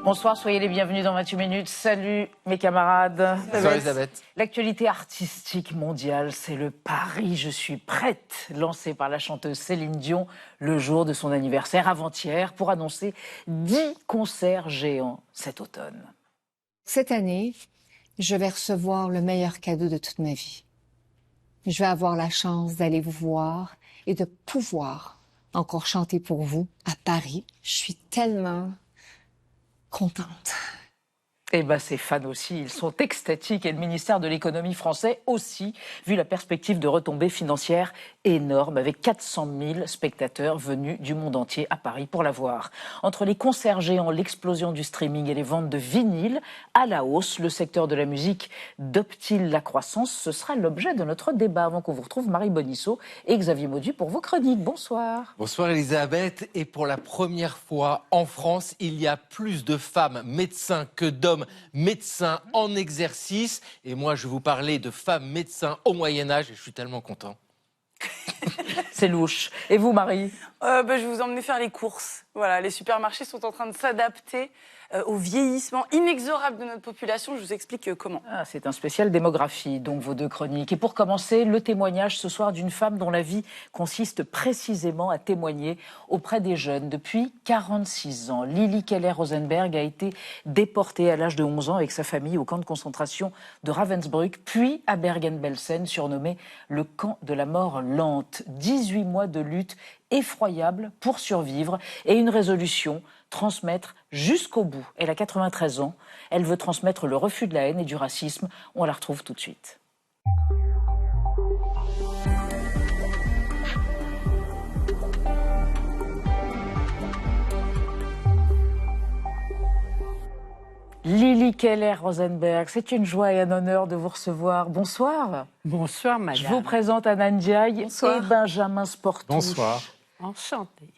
Bonsoir, soyez les bienvenus dans 28 minutes. Salut mes camarades. Bonsoir Elisabeth. L'actualité artistique mondiale, c'est le Paris, je suis prête, lancé par la chanteuse Céline Dion le jour de son anniversaire avant-hier pour annoncer 10 concerts géants cet automne. Cette année, je vais recevoir le meilleur cadeau de toute ma vie. Je vais avoir la chance d'aller vous voir et de pouvoir encore chanter pour vous à Paris. Je suis tellement contente. Eh bien, ses fans aussi, ils sont extatiques et le ministère de l'économie français aussi, vu la perspective de retombées financières énormes, avec 400 000 spectateurs venus du monde entier à Paris pour la voir. Entre les concerts géants, l'explosion du streaming et les ventes de vinyles à la hausse, le secteur de la musique dope-t-il la croissance? Ce sera l'objet de notre débat avant qu'on vous retrouve Marie Bonisseau et Xavier Maudu pour vos chroniques. Bonsoir. Bonsoir Elisabeth. Et pour la première fois en France, il y a plus de femmes médecins que d'hommes médecins en exercice. Et moi, je vais vous parler de femmes médecins au Moyen-Âge et je suis tellement content. C'est louche. Et vous, Marie? Je vais vous emmener faire les courses. Voilà, les supermarchés sont en train de s'adapter au vieillissement inexorable de notre population. Je vous explique comment. C'est un spécial démographie, donc vos deux chroniques. Et pour commencer, le témoignage ce soir d'une femme dont la vie consiste précisément à témoigner auprès des jeunes. Depuis 46 ans, Lili Keller-Rosenberg a été déportée à l'âge de 11 ans avec sa famille au camp de concentration de Ravensbrück, puis à Bergen-Belsen, surnommé le camp de la mort lente. 18 mois de lutte effroyable pour survivre et une résolution, transmettre jusqu'au bout. Elle a 93 ans, elle veut transmettre le refus de la haine et du racisme. On la retrouve tout de suite. Lili Keller-Rosenberg, c'est une joie et un honneur de vous recevoir. Bonsoir. Bonsoir, madame. Je vous présente Anna Ndiaye et Benjamin Sportouche. Bonsoir. Enchantée.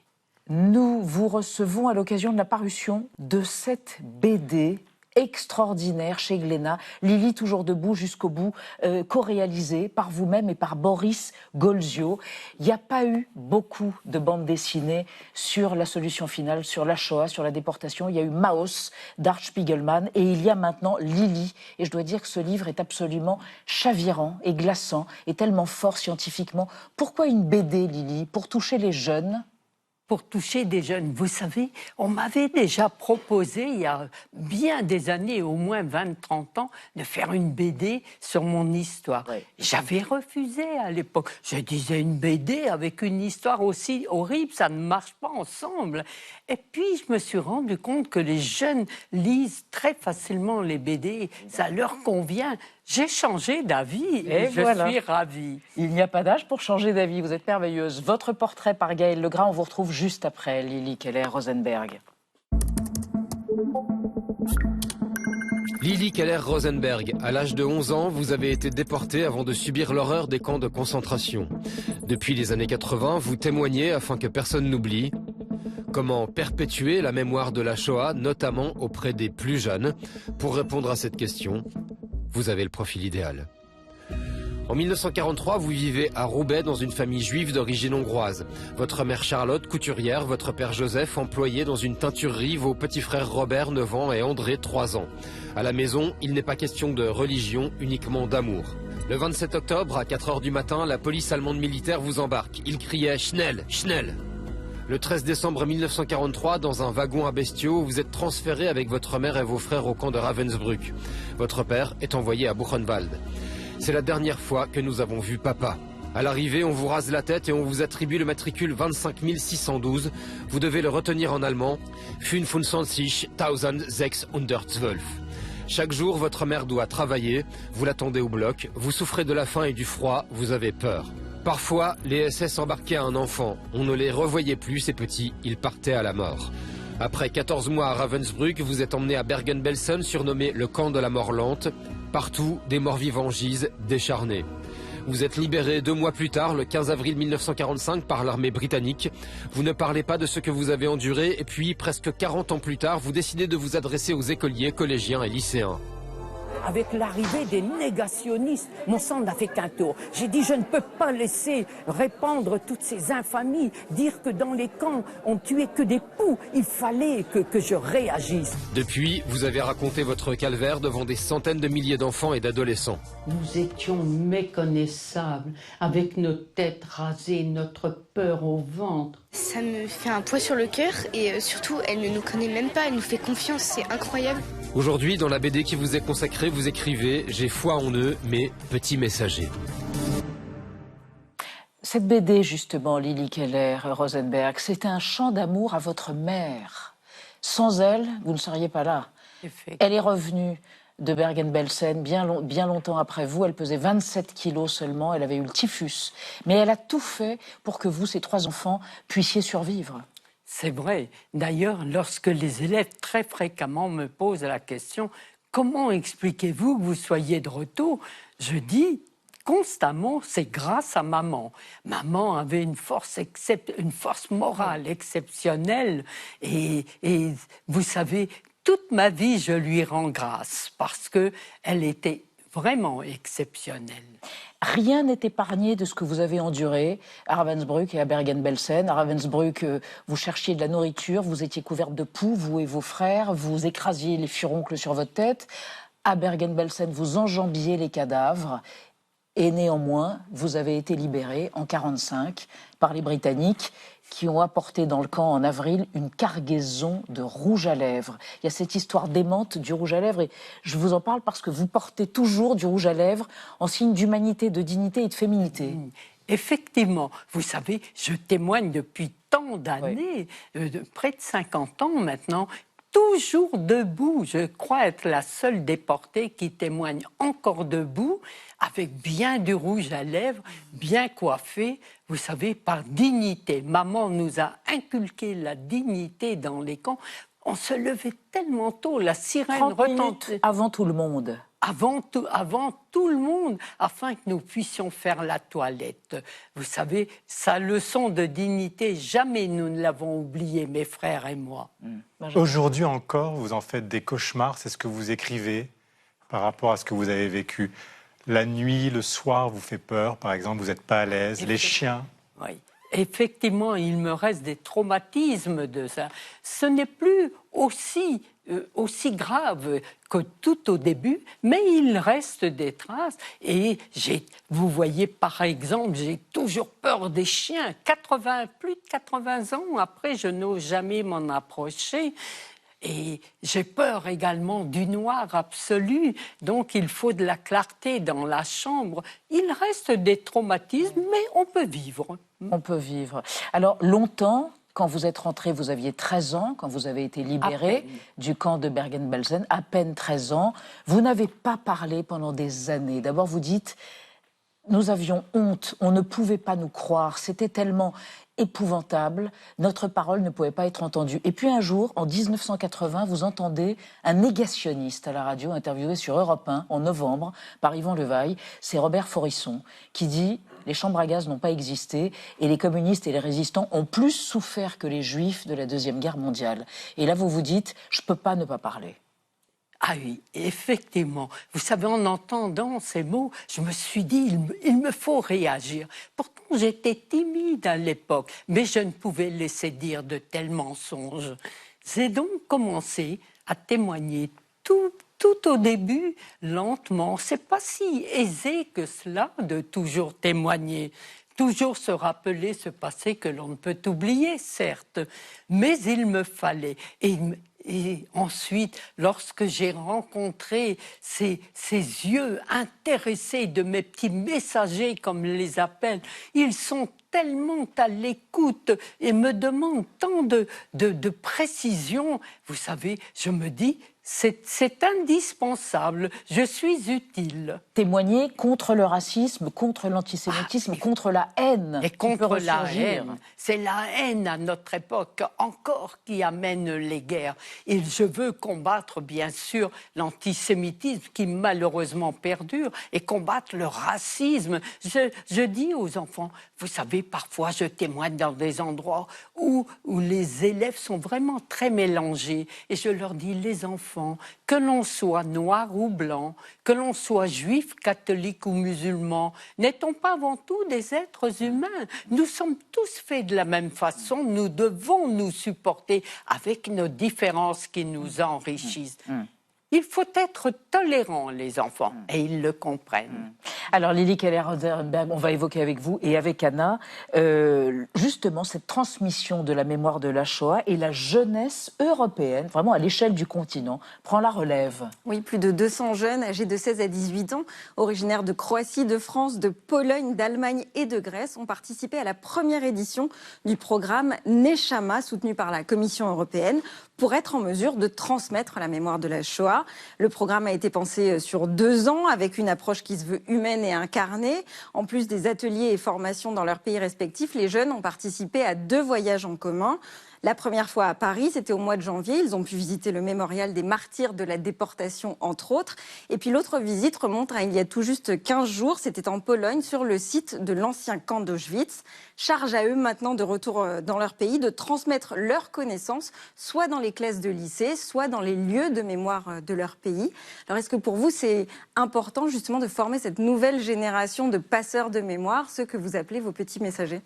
Nous vous recevons à l'occasion de la parution de cette BD extraordinaire chez Glénat. Lili toujours debout jusqu'au bout, co-réalisée par vous-même et par Boris Golzio. Il n'y a pas eu beaucoup de bandes dessinées sur la solution finale, sur la Shoah, sur la déportation. Il y a eu Maus d'Art Spiegelman et il y a maintenant Lili. Et je dois dire que ce livre est absolument chavirant et glaçant et tellement fort scientifiquement. Pourquoi une BD, Lili? Pour toucher les jeunes? Pour toucher des jeunes. Vous savez, on m'avait déjà proposé, il y a bien des années, au moins 20-30 ans, de faire une BD sur mon histoire. Ouais. J'avais refusé à l'époque. Je disais, une BD avec une histoire aussi horrible, ça ne marche pas ensemble. Et puis, je me suis rendu compte que les jeunes lisent très facilement les BD, ça leur convient. J'ai changé d'avis et je suis ravie. Il n'y a pas d'âge pour changer d'avis, vous êtes merveilleuse. Votre portrait par Gaël Legras, on vous retrouve juste après Lili Keller-Rosenberg. Lili Keller-Rosenberg, à l'âge de 11 ans, vous avez été déportée avant de subir l'horreur des camps de concentration. Depuis les années 80, vous témoignez afin que personne n'oublie. Comment perpétuer la mémoire de la Shoah, notamment auprès des plus jeunes? Pour répondre à cette question, vous avez le profil idéal. En 1943, vous vivez à Roubaix dans une famille juive d'origine hongroise. Votre mère Charlotte, couturière, votre père Joseph, employé dans une teinturerie, vos petits frères Robert, 9 ans, et André, 3 ans. À la maison, il n'est pas question de religion, uniquement d'amour. Le 27 octobre, à 4 heures du matin, la police allemande militaire vous embarque. Il criait « Schnell, Schnell !» Le 13 décembre 1943, dans un wagon à bestiaux, vous êtes transféré avec votre mère et vos frères au camp de Ravensbrück. Votre père est envoyé à Buchenwald. C'est la dernière fois que nous avons vu papa. À l'arrivée, on vous rase la tête et on vous attribue le matricule 25 612. Vous devez le retenir en allemand. 25.612. Chaque jour, votre mère doit travailler. Vous l'attendez au bloc. Vous souffrez de la faim et du froid. Vous avez peur. Parfois, les SS embarquaient un enfant. On ne les revoyait plus, ces petits. Ils partaient à la mort. Après 14 mois à Ravensbrück, vous êtes emmené à Bergen-Belsen, surnommé le camp de la mort lente. Partout, des morts-vivants gisent, décharnés. Vous êtes libéré 2 mois plus tard, le 15 avril 1945, par l'armée britannique. Vous ne parlez pas de ce que vous avez enduré, et puis, presque 40 ans plus tard, vous décidez de vous adresser aux écoliers, collégiens et lycéens. avec l'arrivée des négationnistes, mon sang n'a fait qu'un tour. J'ai dit, je ne peux pas laisser répandre toutes ces infamies, dire que dans les camps, on tuait que des poux. Il fallait que je réagisse. Depuis, vous avez raconté votre calvaire devant des centaines de milliers d'enfants et d'adolescents. Nous étions méconnaissables, avec nos têtes rasées, notre peur au ventre. Ça me fait un poids sur le cœur et surtout, elle ne nous connaît même pas, elle nous fait confiance, c'est incroyable. Aujourd'hui, dans la BD qui vous est consacrée, vous écrivez « J'ai foi en eux, mais petit messager ». Cette BD, justement, Lily Keller, Rosenberg, c'est un chant d'amour à votre mère. Sans elle, vous ne seriez pas là. Elle est revenue de Bergen-Belsen bien longtemps après vous. Elle pesait 27 kilos seulement, elle avait eu le typhus. Mais elle a tout fait pour que vous, ces 3 enfants, puissiez survivre. C'est vrai. D'ailleurs, lorsque les élèves très fréquemment me posent la question « Comment expliquez-vous que vous soyez de retour ?» Je dis constamment, c'est grâce à maman. Maman avait une force morale exceptionnelle et vous savez, toute ma vie, je lui rends grâce parce qu'elle était vraiment exceptionnelle. Rien n'est épargné de ce que vous avez enduré à Ravensbrück et à Bergen-Belsen. À Ravensbrück, vous cherchiez de la nourriture, vous étiez couverte de poux, vous et vos frères, vous écrasiez les furoncles sur votre tête. À Bergen-Belsen, vous enjambiez les cadavres. Et néanmoins, vous avez été libéré en 1945 par les Britanniques qui ont apporté dans le camp en avril une cargaison de rouge à lèvres. Il y a cette histoire démente du rouge à lèvres et je vous en parle parce que vous portez toujours du rouge à lèvres en signe d'humanité, de dignité et de féminité. Effectivement, vous savez, je témoigne depuis tant d'années, près de 50 ans maintenant, toujours debout. Je crois être la seule déportée qui témoigne encore debout, avec bien du rouge à lèvres, bien coiffée, vous savez, par dignité. Maman nous a inculqué la dignité dans les camps. On se levait tellement tôt, la sirène retentait. Avant tout le monde. Avant tout le monde, afin que nous puissions faire la toilette. Vous savez, sa leçon de dignité, jamais nous ne l'avons oubliée, mes frères et moi. Aujourd'hui encore, vous en faites des cauchemars, c'est ce que vous écrivez par rapport à ce que vous avez vécu. La nuit, le soir, vous fait peur, par exemple, vous n'êtes pas à l'aise, les chiens. Oui. Effectivement, il me reste des traumatismes de ça. Ce n'est plus aussi grave que tout au début, mais il reste des traces. Et vous voyez, par exemple, j'ai toujours peur des chiens. Plus de 80 ans après, je n'ose jamais m'en approcher. Et j'ai peur également du noir absolu, donc il faut de la clarté dans la chambre. Il reste des traumatismes, mais on peut vivre. On peut vivre. Alors, longtemps, quand vous êtes rentré, vous aviez 13 ans, quand vous avez été libéré du camp de Bergen-Belsen, à peine 13 ans. Vous n'avez pas parlé pendant des années. D'abord, vous dites, nous avions honte, on ne pouvait pas nous croire, c'était tellement épouvantable, notre parole ne pouvait pas être entendue. Et puis un jour, en 1980, vous entendez un négationniste à la radio interviewé sur Europe 1 en novembre par Yvan Levaille, c'est Robert Forisson, qui dit « Les chambres à gaz n'ont pas existé et les communistes et les résistants ont plus souffert que les juifs de la Deuxième Guerre mondiale. » Et là, vous vous dites « Je ne peux pas ne pas parler ». Ah oui, effectivement. Vous savez, en entendant ces mots, je me suis dit, il me faut réagir. Pourtant, j'étais timide à l'époque, mais je ne pouvais laisser dire de tels mensonges. J'ai donc commencé à témoigner tout au début, lentement. C'est pas si aisé que cela de toujours témoigner. Toujours se rappeler ce passé que l'on ne peut oublier, certes, mais il me fallait. Et ensuite, lorsque j'ai rencontré ces yeux intéressés de mes petits messagers, comme je les appelle, ils sont tellement à l'écoute et me demandent tant de précision. Vous savez, je me dis, c'est indispensable, je suis utile. Témoigner contre le racisme, contre l'antisémitisme, contre la haine. Et contre la haine. C'est la haine à notre époque encore qui amène les guerres. Et je veux combattre, bien sûr, l'antisémitisme qui malheureusement perdure et combattre le racisme. Je dis aux enfants, vous savez, parfois je témoigne dans des endroits où les élèves sont vraiment très mélangés. Et je leur dis, les enfants, enfants, que l'on soit noir ou blanc, que l'on soit juif, catholique ou musulman, n'est-on pas avant tout des êtres humains? Nous sommes tous faits de la même façon, nous devons nous supporter avec nos différences qui nous enrichissent. Il faut être tolérant, les enfants, et ils le comprennent. Alors, Lily Keller-Rosenberg, on va évoquer avec vous et avec Anna, justement, cette transmission de la mémoire de la Shoah et la jeunesse européenne, vraiment à l'échelle du continent, prend la relève. Oui, plus de 200 jeunes âgés de 16 à 18 ans, originaires de Croatie, de France, de Pologne, d'Allemagne et de Grèce, ont participé à la première édition du programme Neshama, soutenu par la Commission européenne, pour être en mesure de transmettre la mémoire de la Shoah. Le programme a été pensé sur 2 ans, avec une approche qui se veut humaine et incarnée. En plus des ateliers et formations dans leurs pays respectifs, les jeunes ont participé à 2 voyages en commun. La première fois à Paris, c'était au mois de janvier. Ils ont pu visiter le mémorial des martyrs de la déportation, entre autres. Et puis l'autre visite remonte à il y a tout juste 15 jours. C'était en Pologne, sur le site de l'ancien camp d'Auschwitz. Charge à eux maintenant, de retour dans leur pays, de transmettre leurs connaissances, soit dans les classes de lycée, soit dans les lieux de mémoire de leur pays. Alors est-ce que pour vous, c'est important justement de former cette nouvelle génération de passeurs de mémoire, ceux que vous appelez vos petits messagers ?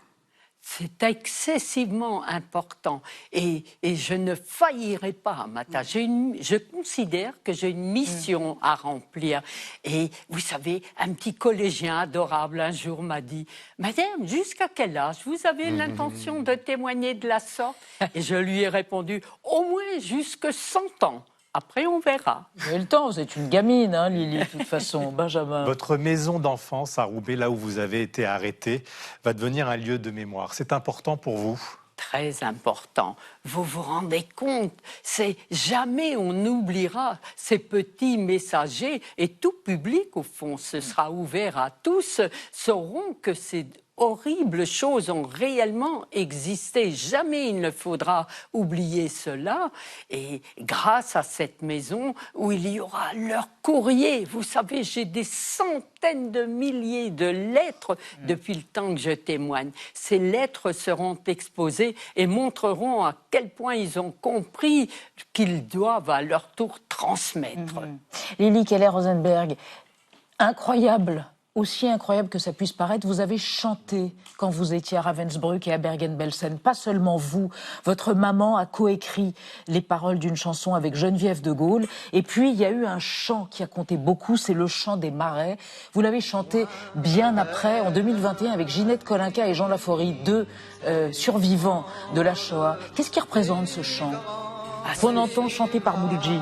C'est excessivement important et je ne faillirai pas à ma tâche. Je considère que j'ai une mission à remplir. Et vous savez, un petit collégien adorable un jour m'a dit « Madame, jusqu'à quel âge vous avez l'intention de témoigner de la sorte ?» Et je lui ai répondu « Au moins jusque 100 ans. » Après, on verra. Vous avez le temps, vous êtes une gamine, hein, Lily, de toute façon, Benjamin. Votre maison d'enfance à Roubaix, là où vous avez été arrêté, va devenir un lieu de mémoire. C'est important pour vous ? Très important. Vous vous rendez compte, c'est jamais on oubliera ces petits messagers et tout public, au fond, ce sera ouvert à tous, sauront que ces horribles choses ont réellement existé. Jamais il ne faudra oublier cela. Et grâce à cette maison où il y aura leur courrier, vous savez, j'ai des centaines de milliers de lettres depuis le temps que je témoigne. Ces lettres seront exposées et montreront à quel point ils ont compris qu'ils doivent à leur tour transmettre. Lily Keller-Rosenberg, incroyable. Aussi incroyable que ça puisse paraître, vous avez chanté quand vous étiez à Ravensbrück et à Bergen-Belsen. Pas seulement vous, votre maman a coécrit les paroles d'une chanson avec Geneviève de Gaulle. Et puis, il y a eu un chant qui a compté beaucoup, c'est le chant des Marais. Vous l'avez chanté bien après, en 2021, avec Ginette Kolinka et Jean Laforie, 2 survivants de la Shoah. Qu'est-ce qui représente ce chant qu'on entend chanter par Mouloudji?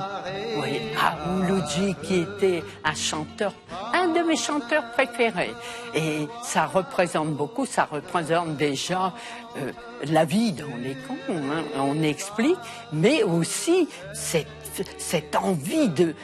Oui, Mouloudji qui était un chanteur, un de mes chanteurs préférés. Et ça représente beaucoup, ça représente déjà la vie dans les camps, hein, on explique, mais aussi cette envie de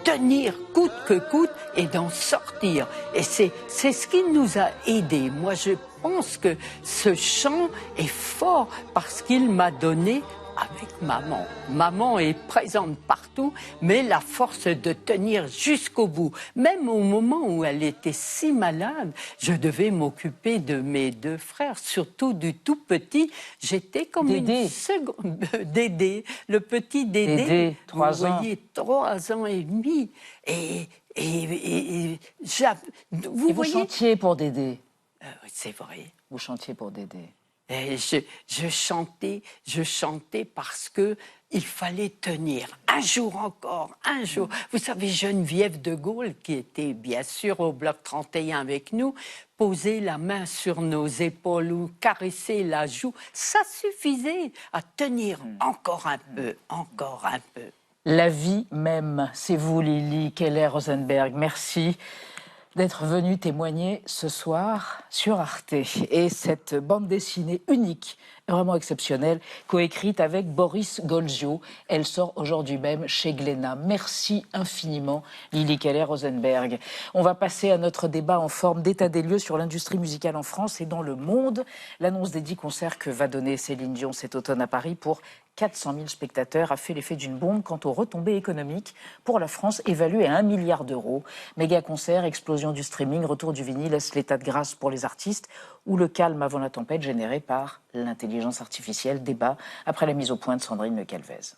tenir coûte que coûte et d'en sortir. Et c'est ce qui nous a aidés. Moi, je pense que ce chant est fort parce qu'il m'a donné avec maman. Maman est présente partout, mais la force de tenir jusqu'au bout. Même au moment où elle était si malade, je devais m'occuper de mes 2 frères, surtout du tout petit. J'étais comme Dédé. une seconde... Dédé, le petit Dédé. Dédé, 3 ans. Vous voyez, 3 ans et demi. Vous voyez... chantiez pour Dédé. C'est vrai. Vous chantiez pour Dédé. Et je chantais parce que il fallait tenir. Un jour encore, un jour. Vous savez, Geneviève de Gaulle, qui était bien sûr au bloc 31 avec nous, poser la main sur nos épaules ou caresser la joue, ça suffisait à tenir encore un peu, encore un peu. La vie même, c'est vous, Lily Keller-Rosenberg. Merci d'être venu témoigner ce soir sur Arte. Et cette bande dessinée unique, vraiment exceptionnelle, coécrite avec Boris Golzio. Elle sort aujourd'hui même chez Glénat. Merci infiniment, Lily Keller-Rosenberg. On va passer à notre débat en forme d'état des lieux sur l'industrie musicale en France et dans le monde. L'annonce des 10 concerts que va donner Céline Dion cet automne à Paris pour 400 000 spectateurs a fait l'effet d'une bombe quant aux retombées économiques pour la France évaluées à 1 milliard d'euros. Méga concert, explosion du streaming, retour du vinyle, est-ce l'état de grâce pour les artistes ou le calme avant la tempête généré par l'intelligence artificielle? Débat après la mise au point de Sandrine Le Calvez.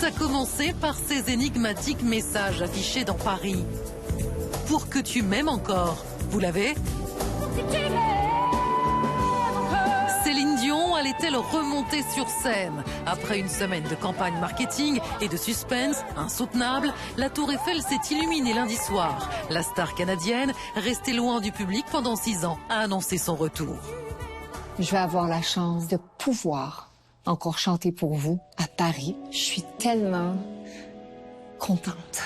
à commencer par ces énigmatiques messages affichés dans Paris. Pour que tu m'aimes encore, vous l'avez ? Céline Dion allait-elle remonter sur scène? Après une semaine de campagne marketing et de suspense insoutenable, la Tour Eiffel s'est illuminée lundi soir. La star canadienne, restée loin du public pendant 6 ans, a annoncé son retour. Je vais avoir la chance de pouvoir encore chanter pour vous à Paris. Je suis tellement contente.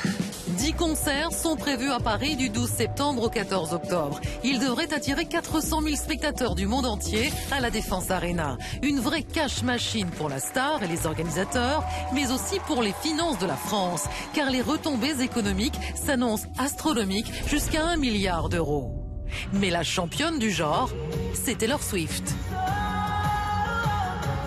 10 concerts sont prévus à Paris du 12 septembre au 14 octobre. Ils devraient attirer 400 000 spectateurs du monde entier à la Défense Arena. Une vraie cash machine pour la star et les organisateurs, mais aussi pour les finances de la France, car les retombées économiques s'annoncent astronomiques jusqu'à 1 milliard d'euros. Mais la championne du genre, c'est Taylor Swift.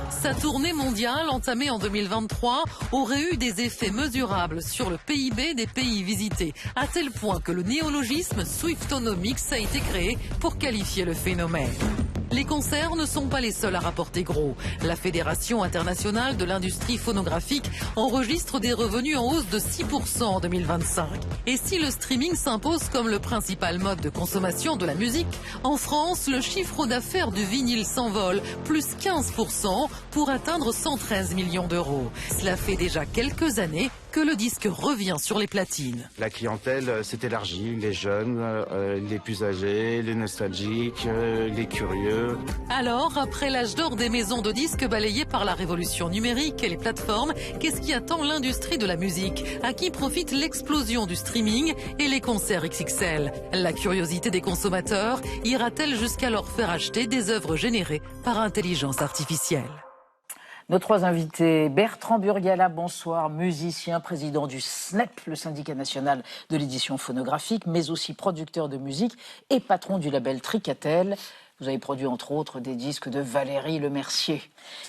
Sa tournée mondiale, entamée en 2023, aurait eu des effets mesurables sur le PIB des pays visités, à tel point que le néologisme Swiftonomics a été créé pour qualifier le phénomène. Les concerts ne sont pas les seuls à rapporter gros. La Fédération internationale de l'industrie phonographique enregistre des revenus en hausse de 6% en 2025. Et si le streaming s'impose comme le principal mode de consommation de la musique, en France, le chiffre d'affaires du vinyle s'envole, plus 15%, pour atteindre 113 millions d'euros. Cela fait déjà quelques années que le disque revient sur les platines. La clientèle s'est élargie, les jeunes, les plus âgés, les nostalgiques, les curieux. Alors, après l'âge d'or des maisons de disques balayées par la révolution numérique et les plateformes, qu'est-ce qui attend l'industrie de la musique? À qui profite l'explosion du streaming et les concerts XXL? La curiosité des consommateurs ira-t-elle jusqu'à leur faire acheter des œuvres générées par intelligence artificielle? Nos 3 invités, Bertrand Burgala, bonsoir, musicien, président du SNEP, le syndicat national de l'édition phonographique, mais aussi producteur de musique et patron du label Tricatel. Vous avez produit entre autres des disques de Valérie Lemercier.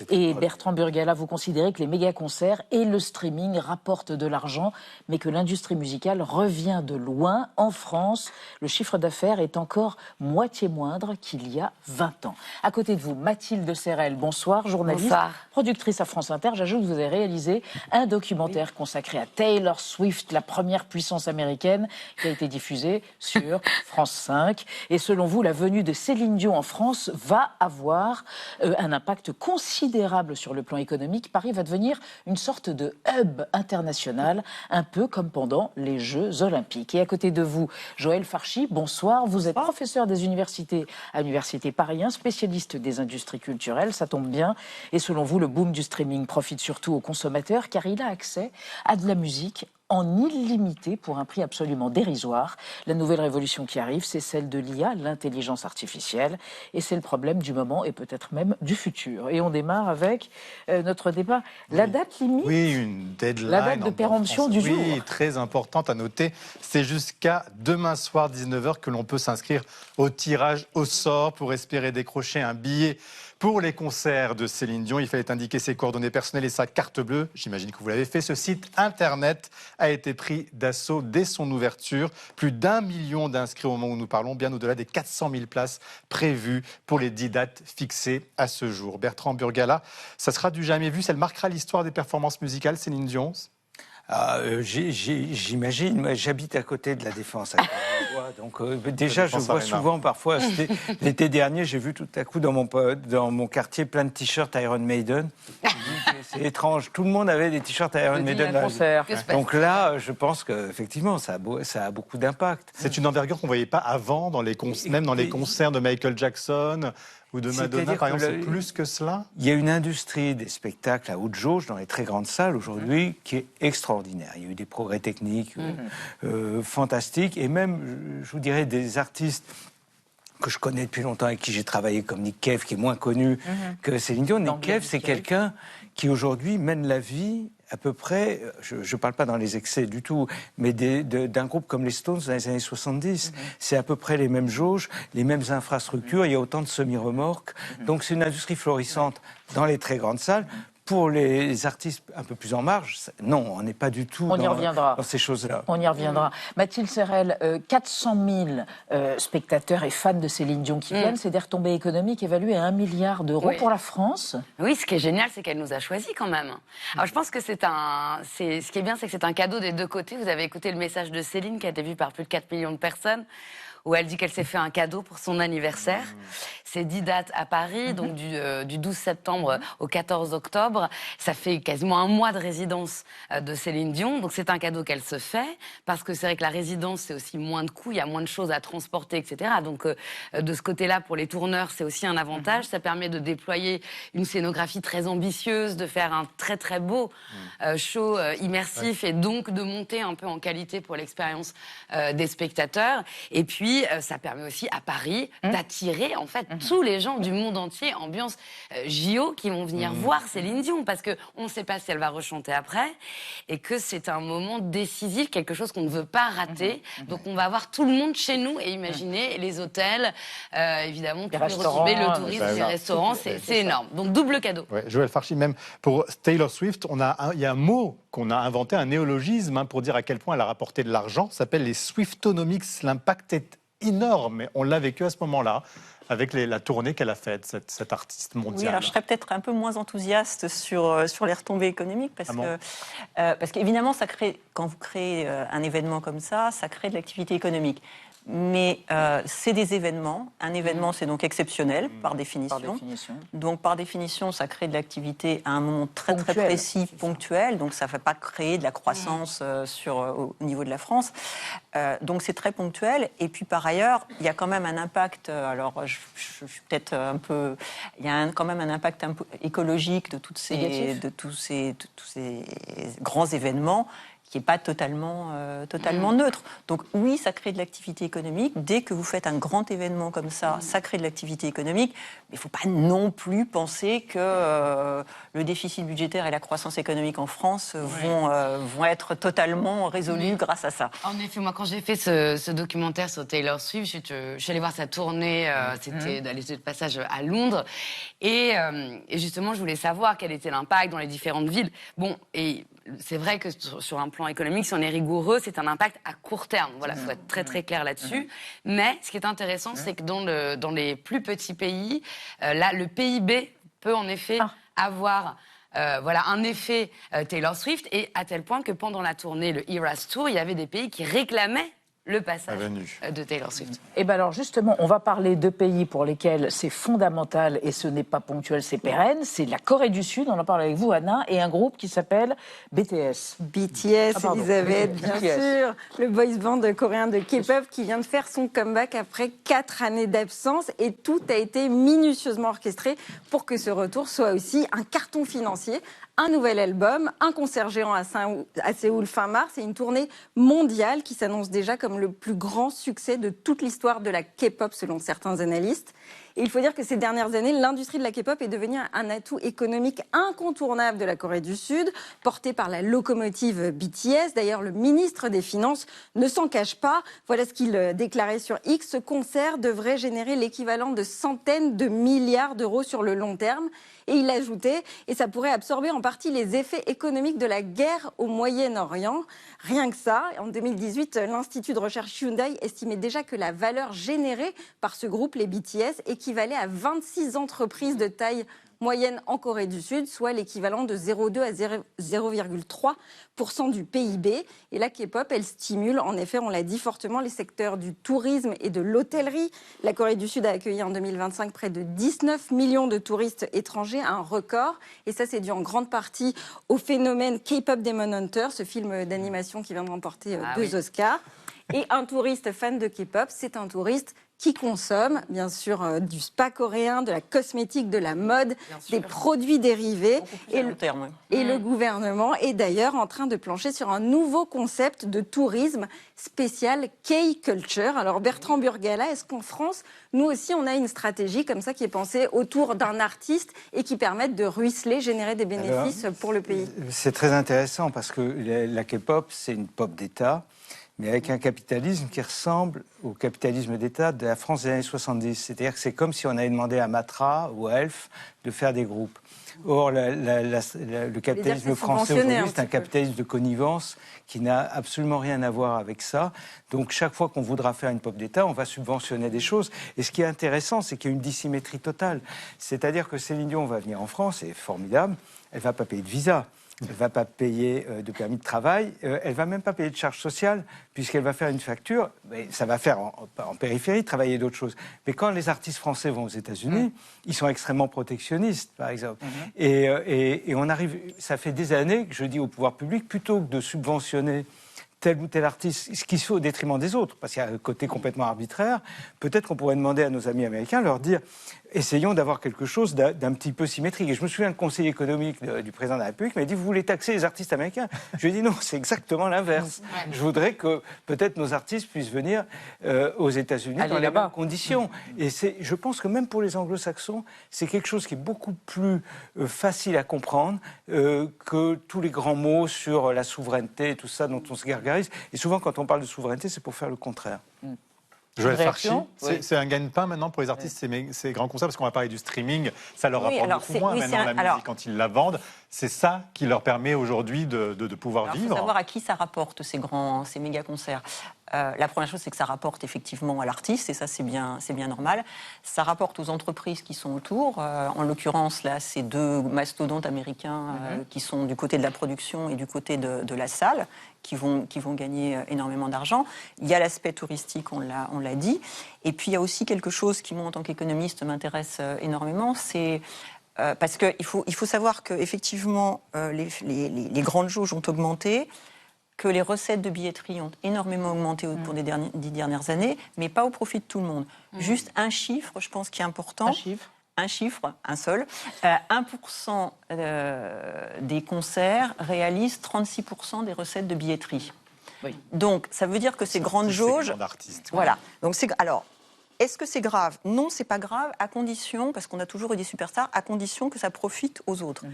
Et Bertrand Burgala, vous considérez que les méga-concerts et le streaming rapportent de l'argent, mais que l'industrie musicale revient de loin. En France, le chiffre d'affaires est encore moitié moindre qu'il y a 20 ans. À côté de vous, Mathilde Serrel, bonsoir, journaliste, bonsoir. Productrice à France Inter. J'ajoute que vous avez réalisé un documentaire consacré à Taylor Swift, la première puissance américaine, qui a été diffusé sur France 5. Et selon vous, la venue de Céline Dion en France va avoir un impact considérable sur le plan économique. Paris va devenir une sorte de hub international, un peu comme pendant les Jeux Olympiques. Et à côté de vous, Joël Farchi, bonsoir. Vous êtes professeur des universités à l'Université Paris 1, spécialiste des industries culturelles, ça tombe bien. Et selon vous, le boom du streaming profite surtout aux consommateurs car il a accès à de la musique en illimité pour un prix absolument dérisoire. La nouvelle révolution qui arrive, c'est celle de l'IA, l'intelligence artificielle, et c'est le problème du moment et peut-être même du futur. Et on démarre avec notre débat. La date limite, oui, une deadline, la date de péremption du jour. Oui, très importante à noter. C'est jusqu'à demain soir 19h que l'on peut s'inscrire au tirage au sort pour espérer décrocher un billet pour les concerts de Céline Dion. Il fallait indiquer ses coordonnées personnelles et sa carte bleue. J'imagine que vous l'avez fait. Ce site internet a été pris d'assaut dès son ouverture. Plus d'1 million d'inscrits au moment où nous parlons, bien au-delà des 400 000 places prévues pour les 10 dates fixées à ce jour. Bertrand Burgala, ça sera du jamais vu. Ça marquera l'histoire des performances musicales, Céline Dion. J'imagine, moi j'habite à côté de la Défense. Donc déjà je vois souvent parfois, l'été dernier j'ai vu tout à coup dans mon quartier plein de t-shirts Iron Maiden. C'est étrange, tout le monde avait des t-shirts Iron Maiden. Donc là je pense qu'effectivement ça a beaucoup d'impact. C'est une envergure qu'on ne voyait pas avant, même dans les concerts de Michael Jackson ou de Madonna, par exemple, c'est plus que cela. Il y a une industrie des spectacles à haute jauge dans les très grandes salles aujourd'hui qui est extraordinaire. Il y a eu des progrès techniques fantastiques et même, je vous dirais, des artistes que je connais depuis longtemps avec qui j'ai travaillé, comme Nick Cave, qui est moins connu que Céline Dion. Nick Cave, c'est quelqu'un qui aujourd'hui mène la vie à peu près, je ne parle pas dans les excès du tout, mais d'un groupe comme les Stones dans les années 70. C'est à peu près les mêmes jauges, les mêmes infrastructures, il y a autant de semi-remorques. Donc c'est une industrie florissante dans les très grandes salles. Pour les artistes un peu plus en marge, non, on n'est pas du tout dans ces choses-là. On y reviendra. Mathilde Serrel, 400 000 spectateurs et fans de Céline Dion qui viennent, c'est des retombées économiques évaluées à 1 milliard d'euros pour la France. Oui, ce qui est génial, c'est qu'elle nous a choisis quand même. Alors je pense que ce qui est bien, c'est que c'est un cadeau des deux côtés. Vous avez écouté le message de Céline qui a été vu par plus de 4 millions de personnes, où elle dit qu'elle s'est fait un cadeau pour son anniversaire. C'est 10 dates à Paris, donc du 12 septembre au 14 octobre. Ça fait quasiment un mois de résidence de Céline Dion. Donc c'est un cadeau qu'elle se fait, parce que c'est vrai que la résidence, c'est aussi moins de coûts, il y a moins de choses à transporter, etc. Donc de ce côté-là, pour les tourneurs, c'est aussi un avantage. Ça permet de déployer une scénographie très ambitieuse, de faire un très très beau show immersif, et donc de monter un peu en qualité pour l'expérience des spectateurs. Et puis, ça permet aussi à Paris d'attirer en fait tous les gens du monde entier, ambiance JO, qui vont venir voir Céline Dion, parce qu'on ne sait pas si elle va rechanter après, et que c'est un moment décisif, quelque chose qu'on ne veut pas rater. Donc on va avoir tout le monde chez nous, et imaginez les hôtels, évidemment, tous les restaurants, le tourisme, les restaurants, c'est énorme. Donc double cadeau. Ouais, Joël Farchi, même pour Taylor Swift, il y a un mot qu'on a inventé, un néologisme, pour dire à quel point elle a rapporté de l'argent. Ça s'appelle les Swiftonomics. L'impact est énorme. On l'a vécu à ce moment-là, avec la tournée qu'elle a faite, cette artiste mondiale. Oui, alors je serais peut-être un peu moins enthousiaste sur les retombées économiques, parce qu'évidemment, quand vous créez un événement comme ça crée de l'activité économique. Mais c'est des événements. Un événement, c'est donc exceptionnel, par définition. Donc, par définition, ça crée de l'activité à un moment très précis, ponctuel. Donc, ça ne va pas créer de la croissance au niveau de la France. Donc, c'est très ponctuel. Et puis, par ailleurs, il y a quand même un impact. Alors, je suis peut-être un peu. Il y a quand même un impact un peu écologique de tous ces grands événements, qui n'est pas totalement neutre. Donc oui, ça crée de l'activité économique. Dès que vous faites un grand événement comme ça crée de l'activité économique. Mais il ne faut pas non plus penser que le déficit budgétaire et la croissance économique en France vont être totalement résolus grâce à ça. En effet, moi, quand j'ai fait ce documentaire sur Taylor Swift, je suis allée voir sa tournée, c'était de passage à Londres. Et justement, je voulais savoir quel était l'impact dans les différentes villes. Bon, et c'est vrai que sur un plan économique, si on est rigoureux, c'est un impact à court terme. Voilà, il faut être très très clair là-dessus. Mais ce qui est intéressant, c'est que dans les plus petits pays, là, le PIB peut en effet avoir un effet Taylor Swift, et à tel point que pendant la tournée, le Eras Tour, il y avait des pays qui réclamaient le passage de Taylor Swift. Et bien alors justement, on va parler de pays pour lesquels c'est fondamental et ce n'est pas ponctuel, c'est pérenne. C'est la Corée du Sud, on en parle avec vous Anna, et un groupe qui s'appelle BTS. BTS, Elisabeth, bien sûr. Le boys band coréen de K-pop qui vient de faire son comeback après 4 années d'absence, et tout a été minutieusement orchestré pour que ce retour soit aussi un carton financier. Un nouvel album, un concert géant à Séoul fin mars, et une tournée mondiale qui s'annonce déjà comme le plus grand succès de toute l'histoire de la K-pop selon certains analystes. Et il faut dire que ces dernières années, l'industrie de la K-pop est devenue un atout économique incontournable de la Corée du Sud, porté par la locomotive BTS. D'ailleurs, le ministre des Finances ne s'en cache pas. Voilà ce qu'il déclarait sur X. Ce concert devrait générer l'équivalent de centaines de milliards d'euros sur le long terme. Et il ajoutait, et ça pourrait absorber en partie les effets économiques de la guerre au Moyen-Orient. Rien que ça, en 2018, l'Institut de recherche Hyundai estimait déjà que la valeur générée par ce groupe, les BTS, équivalait à 26 entreprises de taille moyenne en Corée du Sud, soit l'équivalent de 0,2 à 0,3% du PIB. Et la K-pop, elle stimule, en effet, on l'a dit, fortement les secteurs du tourisme et de l'hôtellerie. La Corée du Sud a accueilli en 2025 près de 19 millions de touristes étrangers, un record. Et ça, c'est dû en grande partie au phénomène K-pop Demon Hunter, ce film d'animation qui vient de remporter 2 Oscars. Et un touriste fan de K-pop, c'est un touriste qui consomme, bien sûr, du spa coréen, de la cosmétique, de la mode, des produits dérivés. Et le gouvernement est d'ailleurs en train de plancher sur un nouveau concept de tourisme spécial K-Culture. Alors Bertrand Burgala, est-ce qu'en France, nous aussi, on a une stratégie comme ça qui est pensée autour d'un artiste et qui permette de ruisseler, générer des bénéfices pour le pays? C'est très intéressant parce que la K-pop, c'est une pop d'État. mais avec un capitalisme qui ressemble au capitalisme d'État de la France des années 70. C'est-à-dire que c'est comme si on avait demandé à Matra ou à Elf de faire des groupes. Or, le capitalisme français aujourd'hui, c'est un capitalisme de connivence qui n'a absolument rien à voir avec ça. Donc, chaque fois qu'on voudra faire une pop d'État, on va subventionner des choses. Et ce qui est intéressant, c'est qu'il y a une dissymétrie totale. C'est-à-dire que Céline Dion va venir en France, c'est formidable, elle ne va pas payer de visa. Elle ne va pas payer de permis de travail, elle ne va même pas payer de charges sociales, puisqu'elle va faire une facture, mais ça va faire en périphérie, travailler d'autres choses. Mais quand les artistes français vont aux États-Unis, ils sont extrêmement protectionnistes, par exemple. Et on arrive, ça fait des années que je dis au pouvoir public, plutôt que de subventionner tel ou tel artiste, ce qui se fait au détriment des autres, parce qu'il y a un côté complètement arbitraire, peut-être qu'on pourrait demander à nos amis américains, leur dire, essayons d'avoir quelque chose d'un petit peu symétrique. Et je me souviens, le conseiller économique du président de la République m'a dit, vous voulez taxer les artistes américains? Je lui ai dit, non, c'est exactement l'inverse. Je voudrais que peut-être nos artistes puissent venir aux États-Unis dans les mêmes conditions. Et je pense que même pour les anglo-saxons, c'est quelque chose qui est beaucoup plus facile à comprendre que tous les grands mots sur la souveraineté et tout ça dont on se gargarise. Et souvent, quand on parle de souveraineté, c'est pour faire le contraire. Joël Farchi, c'est un gagne-pain maintenant pour les artistes, ces grands concerts, parce qu'on va parler du streaming, ça leur rapporte beaucoup moins maintenant la musique quand ils la vendent. C'est ça qui leur permet aujourd'hui de pouvoir vivre. Il faut savoir à qui ça rapporte ces méga-concerts. La première chose, c'est que ça rapporte effectivement à l'artiste, et ça c'est bien normal. Ça rapporte aux entreprises qui sont autour. En l'occurrence, là, c'est deux mastodontes américains qui sont du côté de la production et du côté de la salle, qui vont gagner énormément d'argent. Il y a l'aspect touristique, on l'a dit. Et puis il y a aussi quelque chose qui, moi, en tant qu'économiste, m'intéresse énormément, c'est... parce qu'il faut savoir qu'effectivement, les grandes jauges ont augmenté, que les recettes de billetterie ont énormément augmenté au cours des 10 dernières années, mais pas au profit de tout le monde. Juste un chiffre, je pense, qui est important. Un chiffre, un seul. 1% des concerts réalisent 36% des recettes de billetterie. Oui. Donc, ça veut dire que ces grandes jauges... Voilà. Donc, alors, est-ce que c'est grave? Non, c'est pas grave, à condition, parce qu'on a toujours eu des superstars, à condition que ça profite aux autres.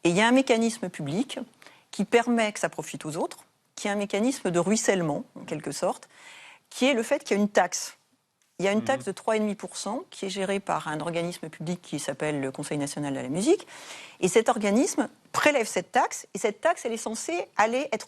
Et il y a un mécanisme public qui permet que ça profite aux autres, qui est un mécanisme de ruissellement, en quelque sorte, qui est le fait qu'il y a une taxe. Il y a une taxe de 3,5% qui est gérée par un organisme public qui s'appelle le Conseil national de la musique. Et cet organisme prélève cette taxe, et cette taxe, elle est censée aller être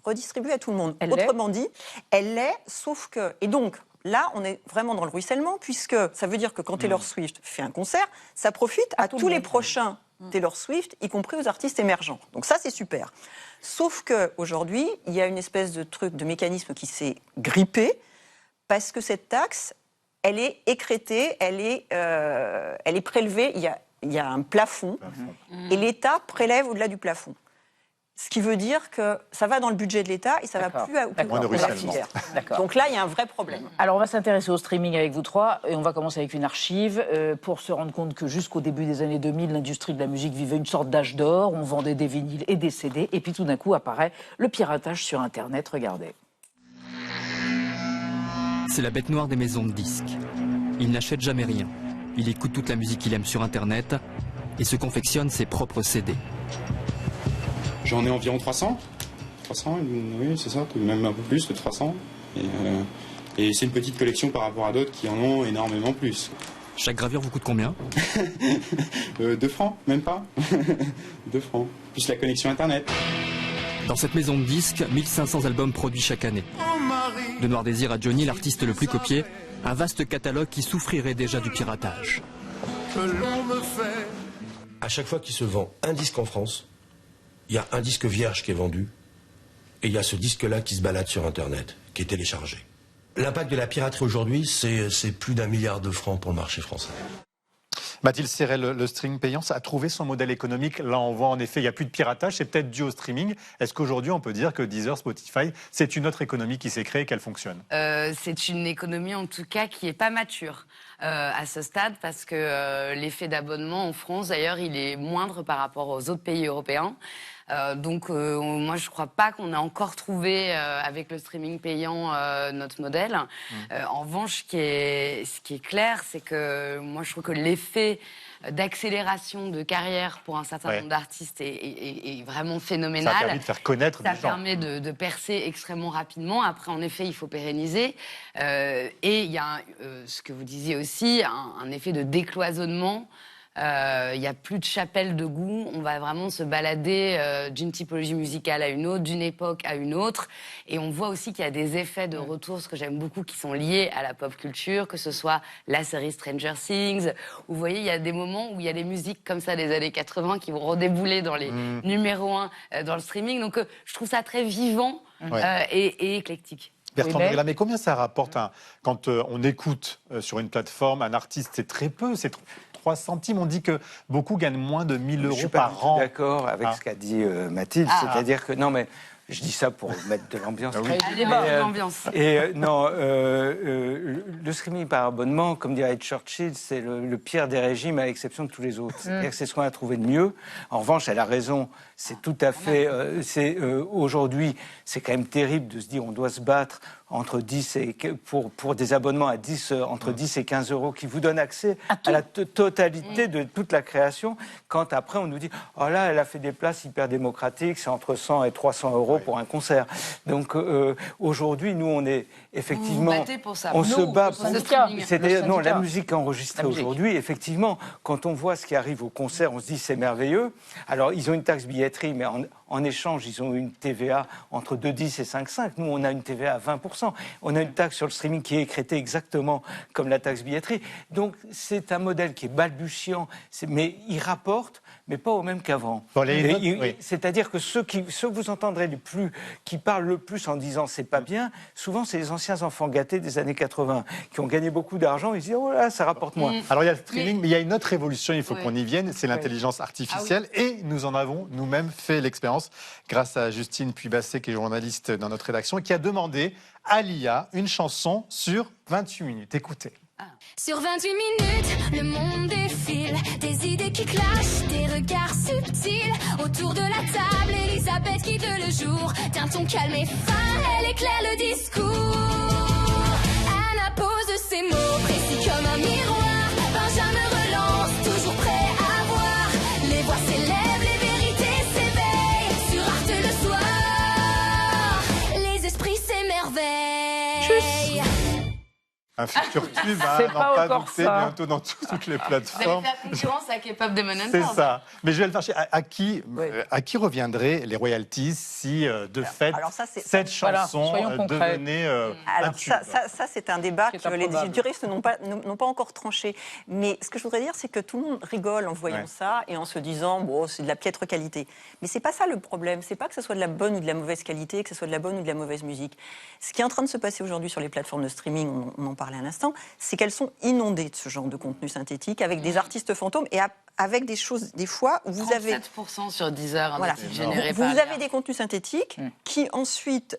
redistribuée à tout le monde. Autrement dit, elle l'est, sauf que... Et donc, là, on est vraiment dans le ruissellement, puisque ça veut dire que quand Taylor Swift fait un concert, ça profite à tous les prochains Taylor Swift, y compris aux artistes émergents. Donc ça, c'est super. Sauf qu'aujourd'hui, il y a une espèce de mécanisme qui s'est grippé, parce que cette taxe, elle est écrêtée, elle est prélevée, il y a un plafond, et l'État prélève au-delà du plafond. Ce qui veut dire que ça va dans le budget de l'État et ça ne va plus à la filière. Donc là, il y a un vrai problème. Alors, on va s'intéresser au streaming avec vous trois, et on va commencer avec une archive pour se rendre compte que jusqu'au début des années 2000, l'industrie de la musique vivait une sorte d'âge d'or. On vendait des vinyles et des CD, et puis tout d'un coup apparaît le piratage sur Internet. Regardez. C'est la bête noire des maisons de disques. Il n'achète jamais rien. Il écoute toute la musique qu'il aime sur Internet et se confectionne ses propres CD. J'en ai environ 300. 300, oui, c'est ça, même un peu plus que 300. Et c'est une petite collection par rapport à d'autres qui en ont énormément plus. Chaque gravure vous coûte combien 2 francs, même pas. 2 francs. Plus la connexion Internet. Dans cette maison de disques, 1500 albums produits chaque année. De Noir Désir à Johnny, l'artiste le plus copié, un vaste catalogue qui souffrirait déjà du piratage. À chaque fois qu'il se vend un disque en France, il y a un disque vierge qui est vendu, et il y a ce disque-là qui se balade sur Internet, qui est téléchargé. L'impact de la piraterie aujourd'hui, c'est plus d'1 milliard de francs pour le marché français. Mathilde Serret, le streaming payant, ça a trouvé son modèle économique. Là, on voit en effet, il n'y a plus de piratage, c'est peut-être dû au streaming. Est-ce qu'aujourd'hui, on peut dire que Deezer, Spotify, c'est une autre économie qui s'est créée et qu'elle fonctionne? C'est une économie, en tout cas, qui n'est pas mature à ce stade, parce que l'effet d'abonnement en France, d'ailleurs, il est moindre par rapport aux autres pays européens. Moi, je ne crois pas qu'on ait encore trouvé, avec le streaming payant, notre modèle. En revanche, ce qui est clair, c'est que moi, je trouve que l'effet d'accélération de carrière pour un certain nombre d'artistes est vraiment phénoménal. Ça a permis de faire connaître des gens. Ça permet de percer extrêmement rapidement. Après, en effet, il faut pérenniser. Et il y a, ce que vous disiez aussi, un effet de décloisonnement. Il n'y a plus de chapelle de goût, on va vraiment se balader d'une typologie musicale à une autre, d'une époque à une autre, et on voit aussi qu'il y a des effets de retour, ce que j'aime beaucoup, qui sont liés à la pop culture, que ce soit la série Stranger Things, où vous voyez, il y a des moments où il y a des musiques comme ça des années 80 qui vont redébouler dans les numéros 1 dans le streaming, donc je trouve ça très vivant et éclectique. Bertrand Briella, mais combien ça rapporte quand on écoute sur une plateforme un artiste? C'est très peu, c'est 3 centimes. On dit que beaucoup gagnent moins de 1 000 euros par an. Je suis d'accord avec ce qu'a dit Mathilde. C'est-à-dire que, non mais, je dis ça pour mettre de l'ambiance. Le streaming par abonnement, comme dirait Churchill, c'est le pire des régimes à l'exception de tous les autres. C'est-à-dire que c'est ce qu'on a trouvé de mieux. En revanche, elle a raison. C'est tout à fait... aujourd'hui, c'est quand même terrible de se dire on doit se battre entre 10 et, pour des abonnements à 10, entre 10 et 15 euros qui vous donnent accès à la totalité de toute la création, quand après on nous dit oh là, elle a fait des places hyper démocratiques, c'est entre 100 et 300 euros pour un concert. Donc aujourd'hui, nous, on est effectivement... Vous battez pour ça. On se bat pour... C'est-à-dire, non, la musique enregistrée aujourd'hui, effectivement, quand on voit ce qui arrive au concert, on se dit c'est merveilleux. Alors, ils ont une taxe billetterie, mais en échange, ils ont une TVA entre 2,10 et 5,5. Nous, on a une TVA à 20%. On a une taxe sur le streaming qui est écrétée exactement comme la taxe billetterie. Donc, c'est un modèle qui est balbutiant, mais il rapporte, mais pas au même qu'avant. C'est-à-dire que ceux que vous entendrez qui parlent le plus en disant c'est pas bien, souvent, c'est les anciens enfants gâtés des années 80 qui ont gagné beaucoup d'argent. Ils disent oh là, ça rapporte moins. Alors, il y a le streaming, mais il y a une autre révolution, il faut qu'on y vienne, c'est l'intelligence artificielle. Et nous en avons nous-mêmes fait l'expérience grâce à Justine Puy-Basset, qui est journaliste dans notre rédaction, et qui a demandé à l'IA une chanson sur 28 minutes. Écoutez. Sur 28 minutes, le monde défile, des idées qui clashent, des regards subtils. Autour de la table, Elisabeth guide le jour. Tiens ton calme et fin, elle éclaire le discours. Anna pose ses mots, précis comme un miroir. Benjamin relance, toujours prêt à voir. Les voix s'élèvent, les vérités s'éveillent. Sur Arte le soir, les esprits s'émerveillent. Un futur tube, C'est n'en pas pas encore douter, ça. bientôt dans toutes les Vous plateformes. allez faire concurrence à K-pop Demon Hunter. C'est ça. Mais je vais le faire. À qui reviendraient les royalties si, de fait, cette chanson devenait un tube? Ça, c'est un débat C'est que les improbable. juristes n'ont pas encore tranché. Mais ce que je voudrais dire, c'est que tout le monde rigole en voyant ça et en se disant, bon, c'est de la piètre qualité. Mais c'est pas ça le problème. C'est pas que ce soit de la bonne ou de la mauvaise qualité, que ce soit de la bonne ou de la mauvaise musique. Ce qui est en train de se passer aujourd'hui sur les plateformes de streaming, on en parlait un instant, c'est qu'elles sont inondées de ce genre de contenu synthétique avec des artistes fantômes et avec des choses, des fois, où vous avez... 37% sur Deezer, Voilà. généré Vous par avez des contenus synthétiques qui ensuite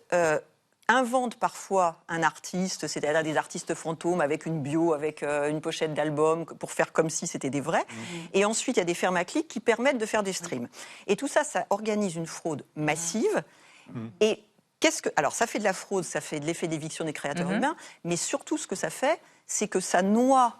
inventent parfois un artiste, c'est-à-dire des artistes fantômes avec une bio, avec une pochette d'album pour faire comme si c'était des vrais. Et ensuite, il y a des fermes à clics qui permettent de faire des streams. Et tout ça, ça organise une fraude massive. Et alors, ça fait de la fraude, ça fait de l'effet d'éviction des créateurs humains, mais surtout, ce que ça fait, c'est que ça noie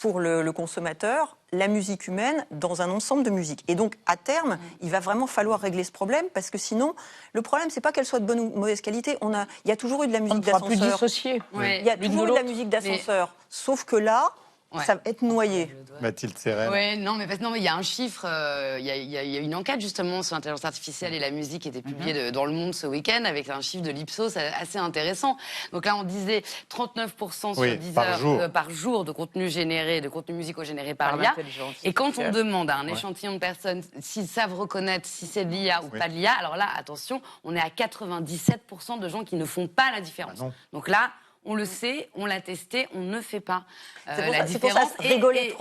pour le consommateur la musique humaine dans un ensemble de musique. Et donc, à terme, il va vraiment falloir régler ce problème, parce que sinon, le problème, c'est pas qu'elle soit de bonne ou mauvaise qualité. Il y a toujours eu de la musique d'ascenseur. On ne pourra plus dissocier. Il y a toujours eu de la musique d'ascenseur. Sauf que là, ça va être noyé. Mathilde Serren. Oui, non, mais il y a un chiffre, il y a une enquête justement sur l'intelligence artificielle et la musique qui était publiée dans Le Monde ce week-end avec un chiffre de l'Ipsos assez intéressant. Donc là, on disait 39% sur Deezer par jour de contenu généré, de contenu musicaux générés par l'IA. Et quand on demande à un échantillon de personnes s'ils savent reconnaître si c'est de l'IA ou pas de l'IA, alors là, attention, on est à 97% de gens qui ne font pas la différence. Donc là, on le sait, on l'a testé, on ne fait pas la différence. Rigoler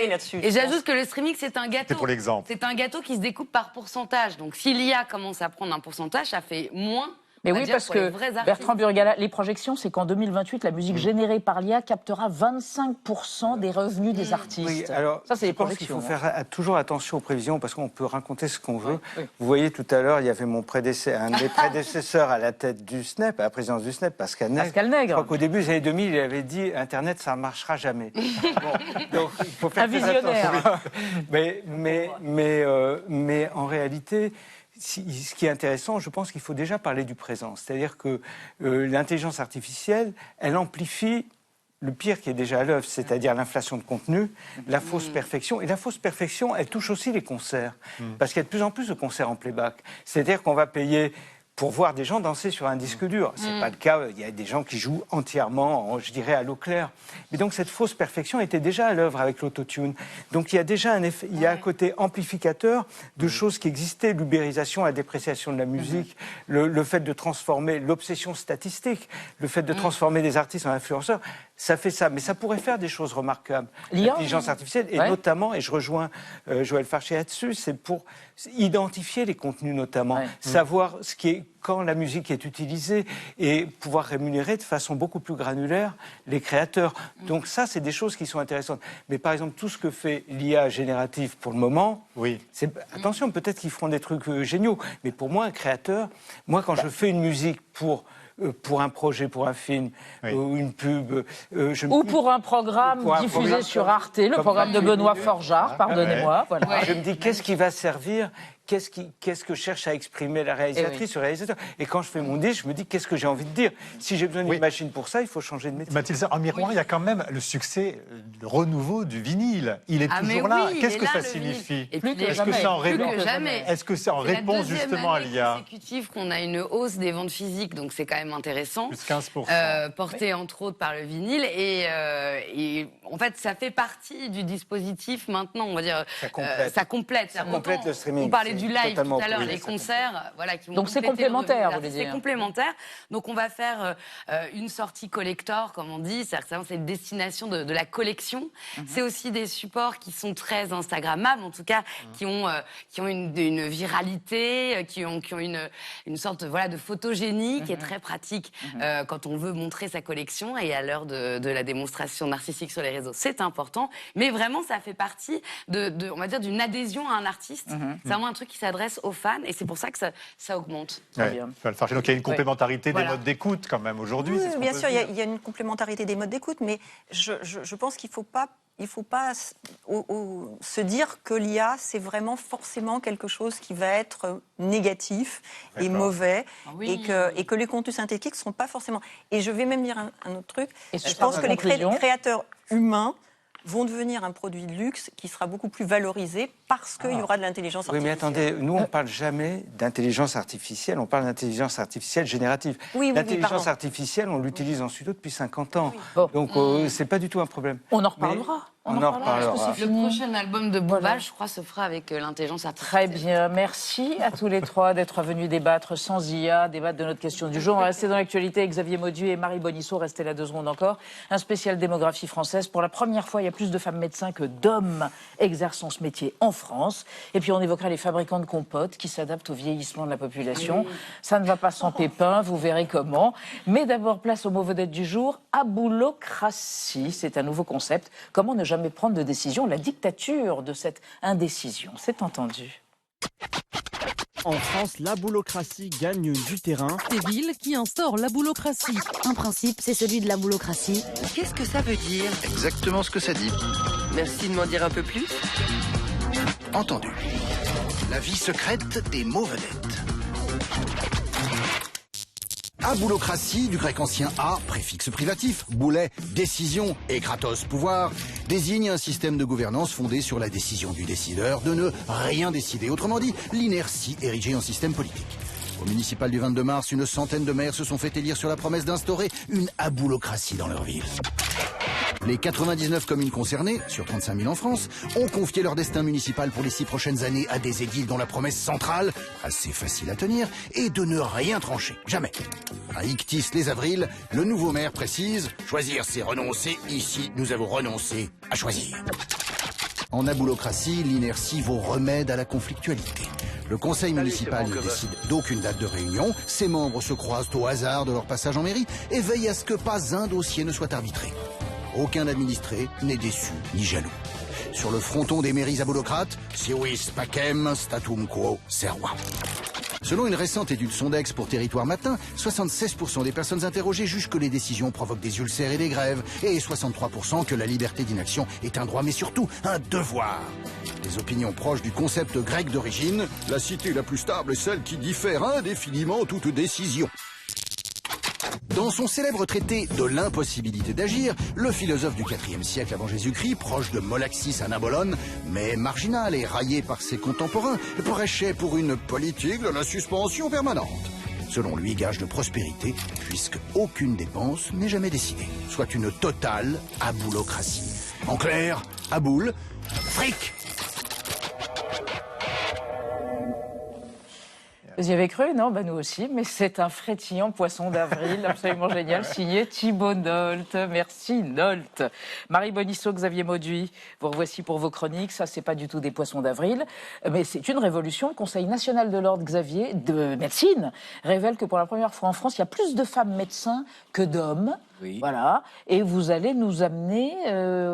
là-dessus. Et j'ajoute que le streaming, c'est un gâteau. C'est pour l'exemple. C'est un gâteau qui se découpe par pourcentage. Donc si l'IA commence à prendre un pourcentage, ça fait moins Mais on va oui, dire, parce pour les que vrais artistes. Bertrand Burgala, les projections, c'est qu'en 2028, la musique générée par l'IA captera 25% des revenus des artistes. Oui, alors, ça, c'est les je pense qu'il projections. faut faire toujours attention aux prévisions parce qu'on peut raconter ce qu'on veut. Oui. Vous voyez, tout à l'heure, il y avait un de mes prédécesseurs à la tête du SNEP, à la présidence du SNEP, Pascal Nègre. Je crois qu'au début des années 2000, il avait dit Internet, ça ne marchera jamais. Donc, il faut faire un visionnaire. Mais en réalité, ce qui est intéressant, je pense qu'il faut déjà parler du présent. C'est-à-dire que l'intelligence artificielle, elle amplifie le pire qui est déjà à l'œuvre, c'est-à-dire l'inflation de contenu, la fausse perfection. Et la fausse perfection, elle touche aussi les concerts. Parce qu'il y a de plus en plus de concerts en playback. C'est-à-dire qu'on va payer pour voir des gens danser sur un disque dur. Ce n'est pas le cas, il y a des gens qui jouent entièrement, je dirais, à l'eau claire. Mais donc cette fausse perfection était déjà à l'œuvre avec l'autotune. Donc il y a déjà un effet, il y a un côté amplificateur de choses qui existaient, l'ubérisation, la dépréciation de la musique, le fait de transformer l'obsession statistique, le fait de transformer des artistes en influenceurs, ça fait ça. Mais ça pourrait faire des choses remarquables. L'intelligence artificielle, et notamment, et je rejoins Joël Farché là-dessus, c'est pour identifier les contenus notamment, savoir ce qui est, quand la musique est utilisée et pouvoir rémunérer de façon beaucoup plus granulaire les créateurs. Donc ça, c'est des choses qui sont intéressantes. Mais par exemple, tout ce que fait l'IA générative pour le moment, attention, peut-être qu'ils feront des trucs géniaux, mais pour moi, un créateur, quand je fais une musique pour un projet, pour un film, ou une pub. Ou pour un programme diffusé sur Arte, le programme de Benoît Forjard, pardonnez-moi. Voilà. Je me dis, qu'est-ce qui va servir ? Qu'est-ce que cherche à exprimer la réalisatrice, le réalisateur ? Et quand je fais mon disque, je me dis, qu'est-ce que j'ai envie de dire ? Si j'ai besoin d'une machine pour ça, il faut changer de métier. Mathilde, en miroir, il y a quand même le succès, le renouveau du vinyle. Il est toujours là. Qu'est-ce que ça signifie ? Est-ce que c'est en réponse justement à l'IA ? C'est consécutif qu'on a une hausse des ventes physiques, donc c'est quand même intéressant. Plus 15%. Porté entre autres par le vinyle. Et en fait, ça fait partie du dispositif maintenant, on va dire. Ça complète. Ça complète le streaming. On parlait du live tout à l'heure, les concerts, qui vont. Donc c'est complémentaire, vous voulez dire. C'est complémentaire. Donc on va faire une sortie collector, comme on dit, c'est-à-dire que c'est une destination de la collection. C'est aussi des supports qui sont très instagrammables, en tout cas, qui ont une viralité, qui ont une sorte de photogénie qui est très pratique quand on veut montrer sa collection. Et à l'heure de la démonstration narcissique sur les réseaux, c'est important. Mais vraiment, ça fait partie on va dire, d'une adhésion à un artiste. C'est vraiment un truc qui s'adresse aux fans et c'est pour ça que ça augmente. Donc il y a une complémentarité des modes d'écoute quand même aujourd'hui. Oui, bien sûr, il y a une complémentarité des modes d'écoute, mais je pense qu'il ne faut pas se dire que l'IA, c'est vraiment forcément quelque chose qui va être négatif et mauvais, et que les contenus synthétiques ne sont pas forcément... Et je vais même dire un autre truc. Je pense que les créateurs humains vont devenir un produit de luxe qui sera beaucoup plus valorisé parce qu'il y aura de l'intelligence artificielle. Oui, mais attendez, nous, on ne parle jamais d'intelligence artificielle, on parle d'intelligence artificielle générative. L'intelligence artificielle, on l'utilise en studio depuis 50 ans. Donc, ce n'est pas du tout un problème. On en reparlera. On en reparlera. Le prochain album de Booba, je crois, se fera avec l'intelligence artificielle. Très bien. Merci à tous les trois d'être venus débattre sans IA, débattre de notre question du jour. On va rester dans l'actualité avec Xavier Mauduit et Marie Bonisseau. Restez là 2 secondes encore. Un spécial démographie française. Pour la première fois, il y a plus de femmes médecins que d'hommes exerçant ce métier en France. Et puis, on évoquera les fabricants de compotes qui s'adaptent au vieillissement de la population. Ça ne va pas sans pépin, vous verrez comment. Mais d'abord, place au mot vedette du jour, aboulocratie. C'est un nouveau concept. Comment ne jamais prendre de décision, la dictature de cette indécision. C'est entendu. En France, la boulocratie gagne du terrain. Des villes qui instaurent la boulocratie. Un principe, c'est celui de la boulocratie. Qu'est-ce que ça veut dire? Exactement ce que ça dit. Merci de m'en dire un peu plus. Entendu. La vie secrète des mots vedettes. Aboulocratie, du grec ancien a, préfixe privatif, boulet, décision, et kratos, pouvoir, désigne un système de gouvernance fondé sur la décision du décideur de ne rien décider. Autrement dit, l'inertie érigée en système politique. Au municipal du 22 mars, une centaine de maires se sont fait élire sur la promesse d'instaurer une aboulocratie dans leur ville. Les 99 communes concernées, sur 35 000 en France, ont confié leur destin municipal pour les 6 prochaines années à des édiles dont la promesse centrale, assez facile à tenir, est de ne rien trancher. Jamais. À Ictis-les-Avrils, le nouveau maire précise « Choisir, c'est renoncer. Ici, nous avons renoncé à choisir ». En aboulocratie, l'inertie vaut remède à la conflictualité. Le conseil municipal ne décide d'aucune date de réunion, ses membres se croisent au hasard de leur passage en mairie et veillent à ce que pas un dossier ne soit arbitré. Aucun administré n'est déçu ni jaloux. Sur le fronton des mairies aboulocrates, civis pacem statum quo serva. Selon une récente étude Sondex pour Territoire Matin, 76% des personnes interrogées jugent que les décisions provoquent des ulcères et des grèves, et 63% que la liberté d'inaction est un droit, mais surtout un devoir. Les opinions proches du concept grec d'origine, la cité la plus stable est celle qui diffère indéfiniment toute décision. Dans son célèbre traité de l'impossibilité d'agir, le philosophe du IVe siècle avant Jésus-Christ, proche de Mollaxis Anabolon, mais marginal et raillé par ses contemporains, prêchait pour une politique de la suspension permanente. Selon lui, gage de prospérité, puisque aucune dépense n'est jamais décidée, soit une totale aboulocratie. En clair, aboule, fric. Vous y avez cru, non? Nous aussi, mais c'est un frétillant poisson d'avril absolument génial, signé Thibaut Nolte. Merci Nolte. Marie Bonisseau, Xavier Mauduit, vous revoici pour vos chroniques. Ça, c'est pas du tout des poissons d'avril, mais c'est une révolution. Le Conseil national de l'ordre, Xavier, de médecine, révèle que pour la première fois en France, il y a plus de femmes médecins que d'hommes. Oui. Voilà. Et vous allez nous amener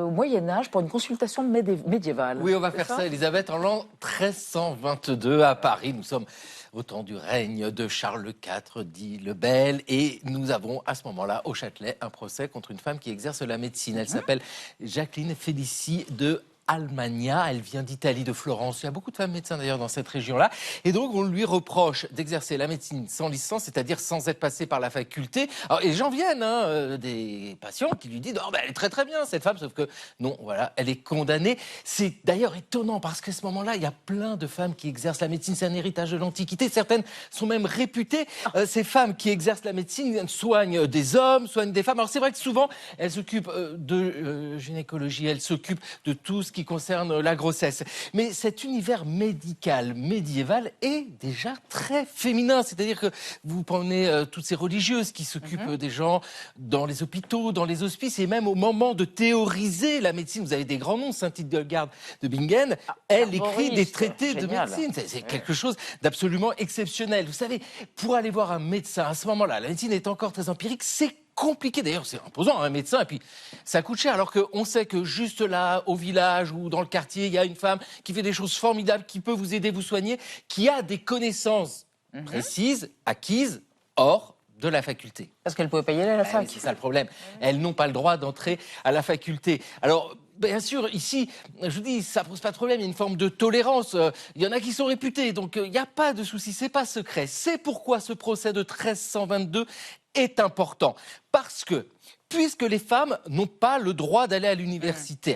au Moyen-Âge pour une consultation médiévale. Oui, on va faire ça, Elisabeth, en l'an 1322 à Paris. Nous sommes au temps du règne de Charles IV, dit le Bel, et nous avons à ce moment-là, au Châtelet, un procès contre une femme qui exerce la médecine. Elle s'appelle Jacqueline Félicie de Almagna, elle vient d'Italie, de Florence. Il y a beaucoup de femmes médecins d'ailleurs dans cette région-là. Et donc on lui reproche d'exercer la médecine sans licence, c'est-à-dire sans être passé par la faculté. Alors, et les gens viennent, des patients qui lui disent « Oh, ben, elle est très très bien cette femme », sauf que non, voilà, elle est condamnée. C'est d'ailleurs étonnant parce qu'à ce moment-là, il y a plein de femmes qui exercent la médecine. C'est un héritage de l'Antiquité. Certaines sont même réputées. Ces femmes qui exercent la médecine soignent des hommes, soignent des femmes. Alors c'est vrai que souvent, elles s'occupent de gynécologie, elles s'occupent de tout ce qui concerne la grossesse. Mais cet univers médical, médiéval est déjà très féminin. C'est-à-dire que vous prenez toutes ces religieuses qui s'occupent des gens dans les hôpitaux, dans les hospices, et même au moment de théoriser la médecine, vous avez des grands noms, Saint-Hildegarde de Bingen, elle écrit des traités de médecine. C'est quelque chose d'absolument exceptionnel. Vous savez, pour aller voir un médecin, à ce moment-là, la médecine est encore très empirique, c'est compliqué. D'ailleurs, c'est imposant, un médecin, et puis ça coûte cher. Alors qu'on sait que juste là, au village ou dans le quartier, il y a une femme qui fait des choses formidables, qui peut vous aider, vous soigner, qui a des connaissances précises, acquises, hors de la faculté. Parce qu'elle pouvait pas y aller à la fac. C'est ça le problème. Elles n'ont pas le droit d'entrer à la faculté. Alors, bien sûr, ici, je vous dis, ça pose pas de problème, il y a une forme de tolérance. Il y en a qui sont réputés, donc il n'y a pas de souci, c'est pas secret. C'est pourquoi ce procès de 1322 est important. Parce que, puisque les femmes n'ont pas le droit d'aller à l'université,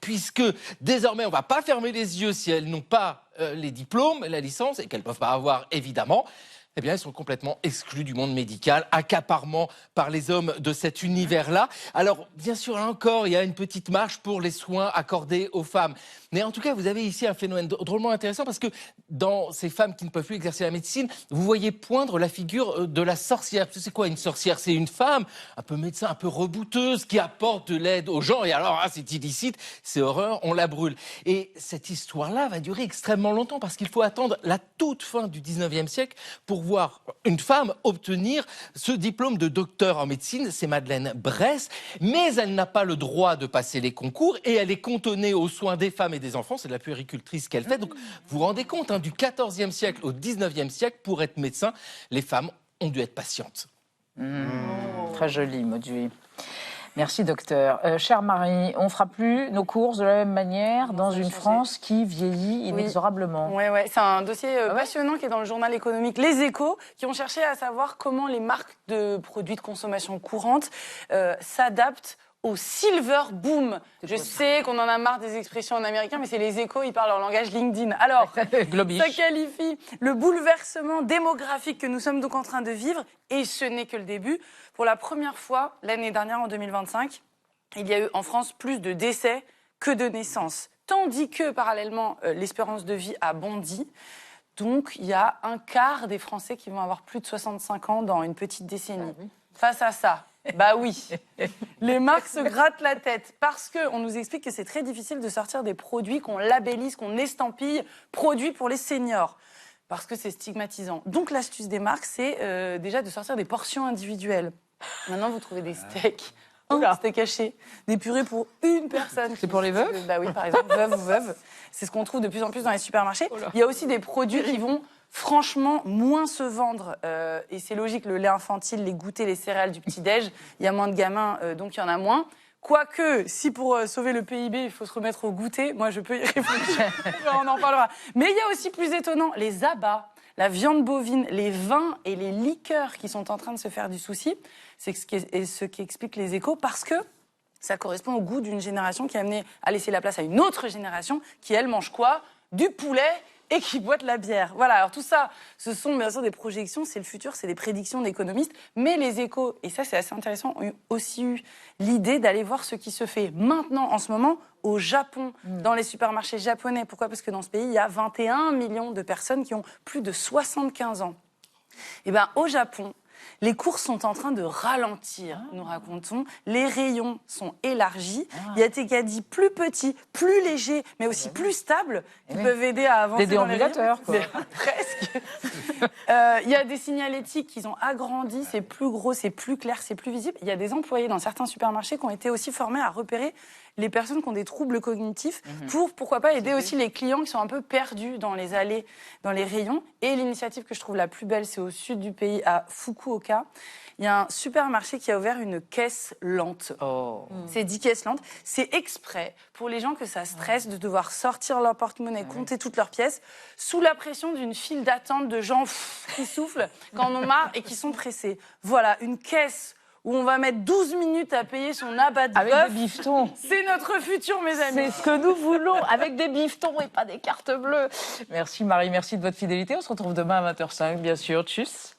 puisque désormais on ne va pas fermer les yeux si elles n'ont pas les diplômes, la licence, et qu'elles ne peuvent pas avoir évidemment, eh bien, elles sont complètement exclues du monde médical, accaparement par les hommes de cet univers-là. Alors, bien sûr, là encore, il y a une petite marche pour les soins accordés aux femmes. Mais en tout cas, vous avez ici un phénomène drôlement intéressant parce que dans ces femmes qui ne peuvent plus exercer la médecine, vous voyez poindre la figure de la sorcière. C'est quoi une sorcière? C'est une femme un peu médecin, un peu rebouteuse, qui apporte de l'aide aux gens. Et alors, c'est illicite, c'est horreur, on la brûle. Et cette histoire-là va durer extrêmement longtemps parce qu'il faut attendre la toute fin du 19e siècle pour voir une femme obtenir ce diplôme de docteur en médecine. C'est Madeleine Brès. Mais elle n'a pas le droit de passer les concours et elle est cantonnée aux soins des femmes et des enfants, c'est de la puéricultrice qu'elle fait. Donc, vous vous rendez compte, du 14e siècle au 19e siècle, pour être médecin, les femmes ont dû être patientes. Très joli, Mauduit. Merci, docteur. Chère Marie, on ne fera plus nos courses de la même manière dans une France qui vieillit inexorablement. Oui, c'est un dossier passionnant qui est dans le journal économique Les Échos, qui ont cherché à savoir comment les marques de produits de consommation courante s'adaptent au silver boom. Je sais qu'on en a marre des expressions en américain, mais c'est Les Échos, ils parlent en langage LinkedIn. Alors, ça qualifie le bouleversement démographique que nous sommes donc en train de vivre, et ce n'est que le début. Pour la première fois, l'année dernière, en 2025, il y a eu en France plus de décès que de naissances. Tandis que, parallèlement, l'espérance de vie a bondi. Donc, il y a un quart des Français qui vont avoir plus de 65 ans dans une petite décennie. Face à ça, bah oui, les marques se grattent la tête parce qu'on nous explique que c'est très difficile de sortir des produits qu'on labellise, qu'on estampille, produits pour les seniors. parce que c'est stigmatisant. Donc l'astuce des marques, c'est déjà de sortir des portions individuelles. Maintenant, vous trouvez des steaks. Un steak haché, des purées pour une personne. C'est pour les veuves? Bah oui, par exemple, veuve ou veuve. C'est ce qu'on trouve de plus en plus dans les supermarchés. Il y a aussi des produits qui vont franchement moins se vendre. Et c'est logique, le lait infantile, les goûters, les céréales du petit-déj, il y a moins de gamins, donc il y en a moins. Quoique, si pour sauver le PIB, il faut se remettre au goûter, moi je peux y réfléchir. On en parlera. Mais il y a aussi plus étonnant, les abats, la viande bovine, les vins et les liqueurs qui sont en train de se faire du souci. C'est ce qui explique les Échos, parce que ça correspond au goût d'une génération qui a amené à laisser la place à une autre génération qui, elle, mange quoi? Du poulet et qui boit de la bière. Voilà, alors tout ça, ce sont bien sûr des projections, c'est le futur, c'est des prédictions d'économistes, mais les Échos, et ça c'est assez intéressant, ont aussi eu l'idée d'aller voir ce qui se fait maintenant, en ce moment, au Japon, dans les supermarchés japonais. Pourquoi? Parce que dans ce pays, il y a 21 millions de personnes qui ont plus de 75 ans. Et bien, au Japon, les courses sont en train de ralentir, nous racontons. Les rayons sont élargis. Il y a des caddies plus petits, plus légers, mais aussi plus stables, qui peuvent aider à avancer des dans les déambulateurs, rayons. Presque. Il y a des signalétiques qu'ils ont agrandis, c'est plus gros, c'est plus clair, c'est plus visible. Il y a des employés dans certains supermarchés qui ont été aussi formés à repérer les personnes qui ont des troubles cognitifs pour, pourquoi pas, aider aussi les clients qui sont un peu perdus dans les allées, dans les rayons. Et l'initiative que je trouve la plus belle, c'est au sud du pays, à Fukuoka. Il y a un supermarché qui a ouvert une caisse lente. C'est 10 caisses lentes. C'est exprès pour les gens que ça stresse de devoir sortir leur porte-monnaie, compter toutes leurs pièces, sous la pression d'une file d'attente de gens qui soufflent, qui en ont marre et qui sont pressés. Voilà, une caisse où on va mettre 12 minutes à payer son abat de bœuf. Avec des bifetons. C'est notre futur, mes amis. C'est ce que nous voulons, avec des bifetons et pas des cartes bleues. Merci Marie, merci de votre fidélité. On se retrouve demain à 20h05, bien sûr. Tchuss.